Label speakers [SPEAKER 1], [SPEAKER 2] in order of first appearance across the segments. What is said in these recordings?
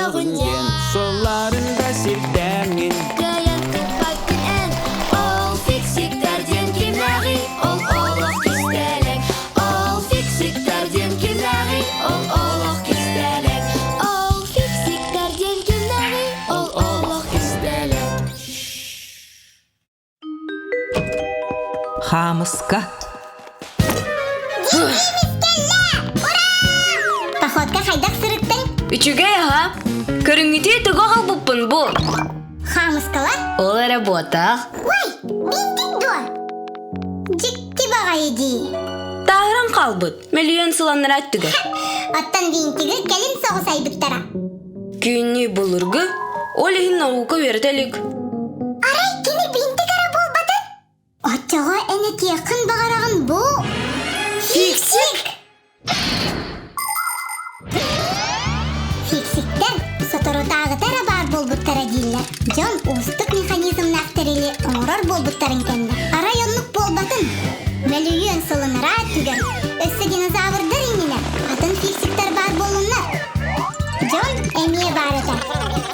[SPEAKER 1] бөгінген соларында сиртәңін
[SPEAKER 2] Даян кыппаттын ән Ол фиксиктерден кимнәғи Ол олық кистәлек Ол фиксиктерден кимнәғи Ол олық кистәлек Ол фиксиктерден кимнәғи Ол олық кистәлек
[SPEAKER 3] Хамыска.
[SPEAKER 4] Походка хайдак сырыттың.
[SPEAKER 5] Үчүгэй, ага. Көрүңүтү туго халбуппун бу.
[SPEAKER 4] Хамыскалар?
[SPEAKER 5] Ол работа.
[SPEAKER 4] Ой, биндик до. Жикти бага еди.
[SPEAKER 5] Тағыран қалбыт. Миллион сыланыр аттыгы.
[SPEAKER 4] Оттан биинтиги келин соғыс айбыттара.
[SPEAKER 5] Күйінні бұлыргы. Ол ихин наука верделик.
[SPEAKER 4] Арай, кини биинтик ара болбатын? Отчого энети якын багарагын бу. Фиксик! Фиксиктер соторотагытара бар болбуттара дейілер. Жон устық механизм нақтерили оңрор болбуттарын кенді. Районлық болбатын. Миллион сылынара түгер. Өссі динозаврдар инелер. Атын фиксиктер бар болунлар. Жон эмие бар етер.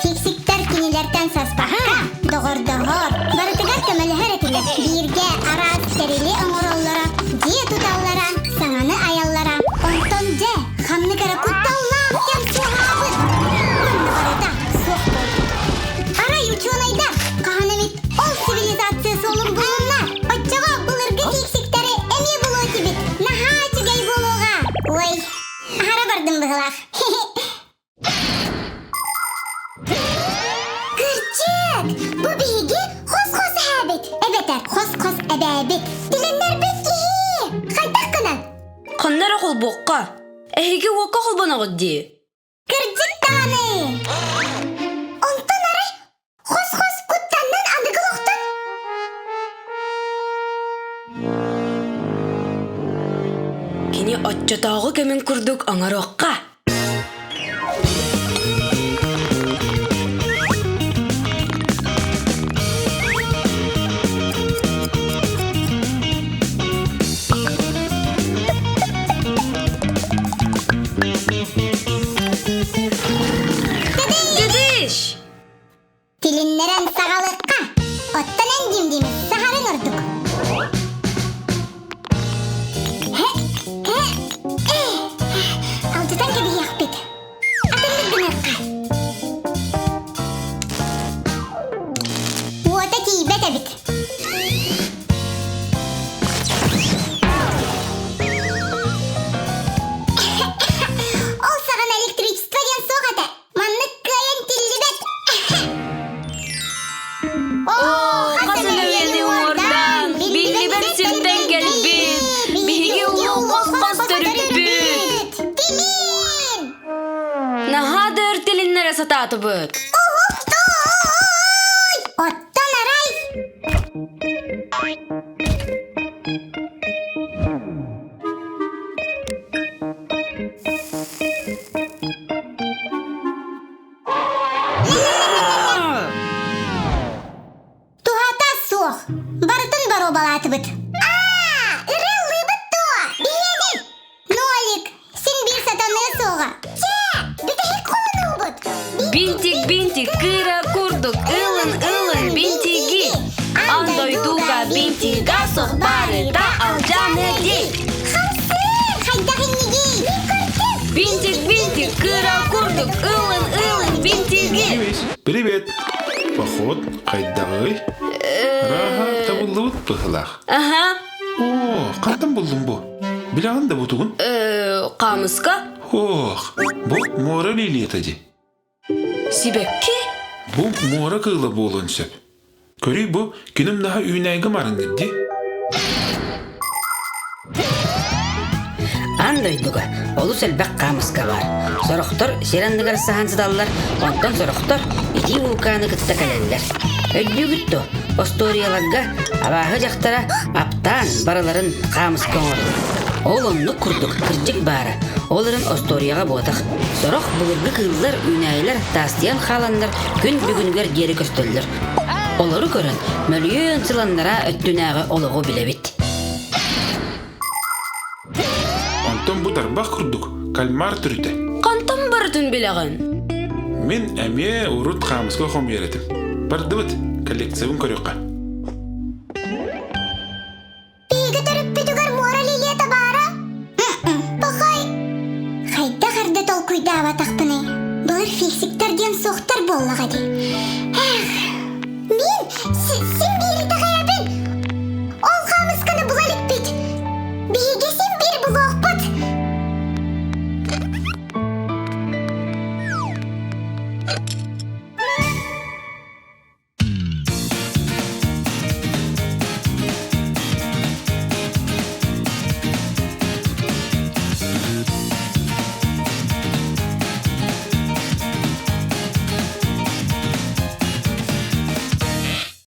[SPEAKER 4] Фиксиктер кинилерден саспаха. Доғыр-доғыр. Барытыгар көмелі әретілер. Бирге араз терили оңроллара. Дие туталлара. Саңаны аяллара. Онтон же хамны кара кутталлам кем суғабыт. Онны барыда суқ болды. Арай учуонайдар. Каханамит ол цивилизация солун болунлар. Отчаға бұлырғы фиксиктері эме болу тибит. Наха чүгей болуға. Ой, ара бардым бұғылақ. Кырчык, bu биги хос-хос әбет. Эбетер, хос-хос әбәбет. Диленлер бет кихи. Қайдақ кынан.
[SPEAKER 5] Қаннара қолбоққа. Әйге уаққа қолбана ғыдди.
[SPEAKER 4] Кырчык таны. Онтан арай, хос-хос куттаннан адығы лоқтан.
[SPEAKER 5] Кені атчатағы кәмен күрдік аңараққа. Дедиш!
[SPEAKER 4] Тилиннерен сағалыққа. Оттан әндемдеміз сағарын ұрдық. Алтыдан кәді яқпет. Атымыз бұныққа. Уота кейбет әбіт. Ол саған электричестводен соғады. Манны көйен тиллибет.
[SPEAKER 5] Қасын өйені ордан, билібет сиртен келбет, биге ұлы қос түріппет.
[SPEAKER 4] Тилин!
[SPEAKER 5] Нахадыр тіліннері сататы бұд.
[SPEAKER 4] Ухтой! Оттан арай! Тухата соқ. Барытын бару балаты бұд. Үрілі бұтты. Биенің. Нолик, сен бір сатаны соға. Бүтәйі қолыны бұд.
[SPEAKER 5] Бинтик, кыра курдук, ылын, бинтиги. Андай дуга бинтига соқ барыда алжаны дей.
[SPEAKER 4] Хамсы, қайдағын неге? Мен көрдім.
[SPEAKER 5] Бинтик, кыра курдук, ылын, бинтиги.
[SPEAKER 1] Привет. Поход қайдағы? Раға табылды бұт бұғылақ.
[SPEAKER 5] Ага.
[SPEAKER 1] О, қантан болдың бұ? Білаған да бұтығын?
[SPEAKER 5] Қамыска?
[SPEAKER 1] Ох, бұл мора лилетади.
[SPEAKER 5] Сибекке?
[SPEAKER 1] Бұл мора кылы болын сөп. Көрей бұл күнім наға үйнәйгі марын деді.
[SPEAKER 6] Андай дуга, олу сәлбәк қамыска бар. Сорохтор серандыгар сахансыдаллар, онтан сорохтор ити вулканы кытта кәлелер. Өддүгүтту, осторияларга абағы жақтара аптан бараларын қамыска оңырды. Ол онны күрдік, кірджік бары. Оларын осторияға ботақ. Сорох бұлырғы кыллар, үйнәйлер, тастиян халандар, күн бүгінгер гері көстөлдір. Олары көрін, мөлүйен сыланнара өттінәғы олығы білебет.
[SPEAKER 1] Онтан бұ тарбақ күрдік, кальмар түрді.
[SPEAKER 5] Қантан бардың білеген?
[SPEAKER 1] Мен әме урут қамысқа қом еретім. Барды бұд, коллекциябын көріққа.
[SPEAKER 4] Биге төріп бітігер мора лилия табара? Бақай. Хайда қарды тол күйда аватақпыны. Бұлар фиксиктерден соқтар боллаға де. Мен, сен бейілді